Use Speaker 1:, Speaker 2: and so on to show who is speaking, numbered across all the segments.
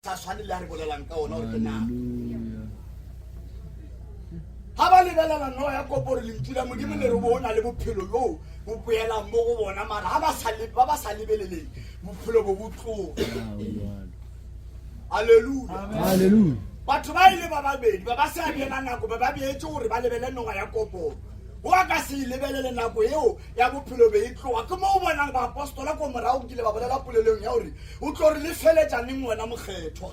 Speaker 1: sa tshwane le a re bolelang ka ona gore ke nako ha ba lebelela no ya kopore lentswe la modimo le re bona le bophelo yo bo boelang mo go bona mara ha ba sa lebeleleng bophelo bo botlo. Hallelujah. Batho ba ile ba babedi ba ba sa bena nako ba beetse gore ba lebele noga ya koporo wa ka se lebelele nako eo ya bophelo be itloa ke mo bonang ba apostola ko morao ke le ba bolela polelong ya gore o tlo re le feletsa neng wena mokgetho.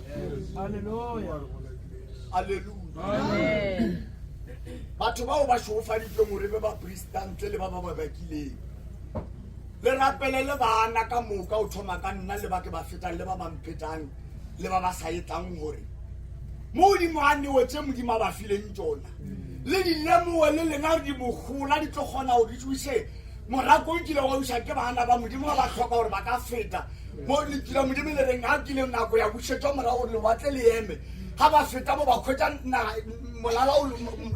Speaker 1: Hallelujah. Amen. Batho bao ba shofaditswe gore be ba pristantle le ba ba bakileng le rapelele bana ka moka o thoma ka nna le ba ke ba fetang le ba ba mphetang le ba ba sa etang gore modimo a neotse modimo a ba fileng tsona le dilemoe le lena di bogola di tlo kgona go di tswise morakong kile wa usa ke bana ba modimo ba tlhoka gore ba ka feta mo le kile modimo le reng a kile nako ya busetso mora gore le batle le eme ha ba feta mo ba khwetsa na molala o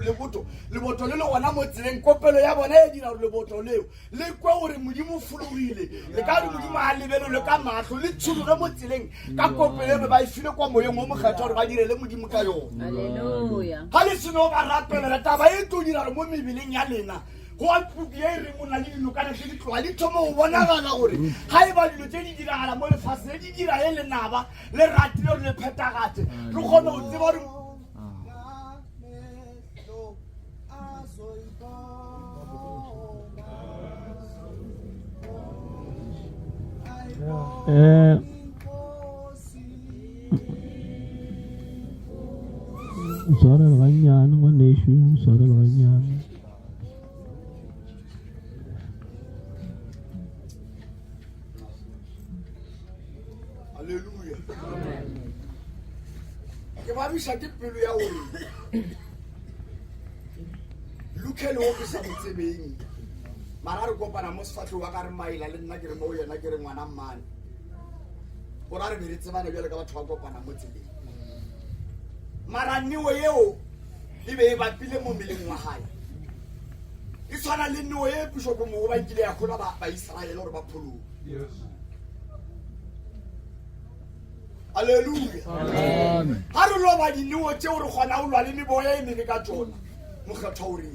Speaker 1: leboto le gona mo tseleng kopelo ya bona e dira leboto leo le kwa gore modimo fologile le ka re modimo a lebelo le ka matlo le tshologe mo tseleng ka kopelo e ba e file kwa moyeng mo mokgetho gore ba direle modimo ka yona. Hallelujah. Ha le seno ba rapelela taba e tlo dira mo mebileng ya lena go a puki e re mona le dinokana tse di tloga di thoma go bonagala gore ga e ba dilo tse di diragala mo lefatsheng di dira e lenaba le ratile gore le phetagatse re kgone go tseba gore
Speaker 2: Usare ganyane ngwaneshu usare ganyane.
Speaker 1: Hallelujah. Ke ba bisa ke pelo ya gore lukele o ke sa motsebeng mara re kopana mo sefatlo wa ka re maila le nna ke re mo yena ke re ngwana mmane gore re be re tsebane bjale ka batho ba kopana mo tseleng mara niwe eo e be e bapile mo meleng wa gae e tshwana le niwe e bishop mo ba nkile ya kgola ba Israele gore ba phologe. Hallelujah. Amen. Ha re lo ba diniwe tse o re gona o lwa le meboya e mene ka tsona mokgetho o re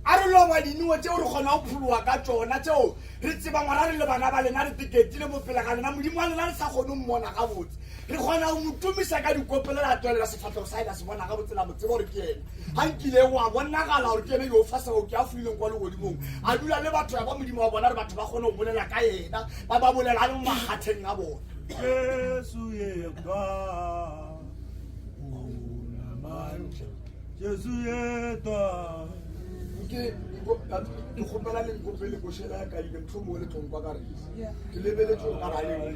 Speaker 1: a re lo ba diniwe tse o re gona o pholoa ka tsona tseo re tseba ngwana re le bana ba lena re tiketile mo pele ga lena modimo wa lena re sa kgone mmona ga botse re kgona go motumisa ka dikopelo la tlolela sefatlhego sa ena se bona ga botse la mo tseba gore ke ena ga nkile wa bonagala gore ke ene yo fa seo ke a fulileng kwa legodimong a dula le batho ya ba modimo wa bona re batho ba kgone go bolela ka ena ba ba bolela le mo magateng a bona.
Speaker 3: Jesu yedwa Jesu yedwa
Speaker 1: ke gopela le nkopele košela ya kaile motho mo le tlhonkwa ka re ke lebeletse o ka rale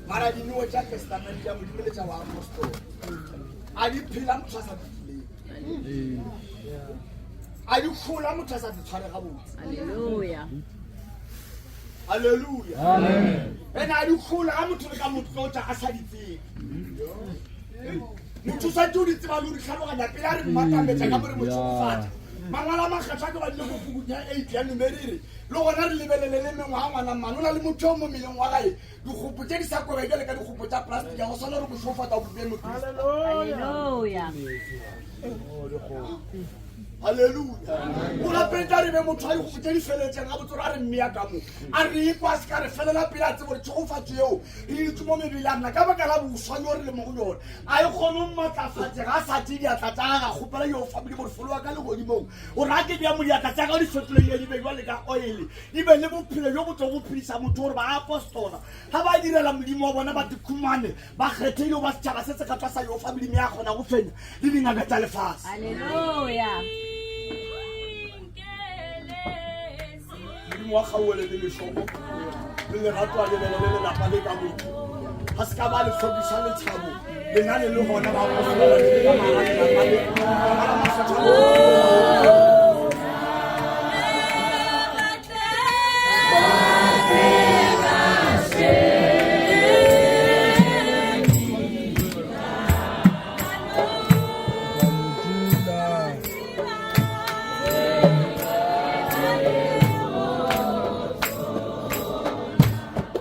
Speaker 1: mara di no tsa testament ya modimo le tsa wa apostol a di phela motho sa a di kgola motho a sa di tshware ga botse.
Speaker 4: Hallelujah.
Speaker 1: Hallelujah.
Speaker 2: Amen.
Speaker 1: And a di kgola ga motho le ka motlotla a sa di tsebe. Motho sa tse o di tseba le o di tlhaloganya pele a re mmatametsa ka more motšhogofatsa. Mangwala a makgetho a ke badile go fokonya 8 ya numeriri le gona re lebelele le mengwaga ngwana mmane o na le motho o mo meleng wa gae dikgopo tse di sa kobeke le ka dikgopo tsa plastic ya go swana re mošofatsa bopee mokriste.
Speaker 4: Hallelujah.
Speaker 1: Hallelujah. O lapeta re be motho a dikgopo tse di feletseng ga botse a re mmea ka mo a re ekwa se ka re felela pele a tsebo re tshegofatso eo e ditse mo mebele a nna ka baka la boswane o re le mo go yone a e kgone o maatlafatse ga a sa tse diatla tsa ga kgopela yo famile morefolo wa ka le godimong o re a ke dia mo diatla tsa ka di fetoleng e di be jwale ka oele di be le bophelo jo botse go phedisa motho gore ba apostola ga ba direla modimo wa bona ba dikhumane ba kgetheile o ba setšhaba se se ka tswa sa yo famile me ya kgona go fenya le dingaka tsa lefase.
Speaker 4: Hallelujah.
Speaker 1: Modimo wa kgaole le lešomo le lerato a lebele le lelapa le ka motho ga se ka ba le tlhokisa letšhabo lenane le gona ba apostola le ka marang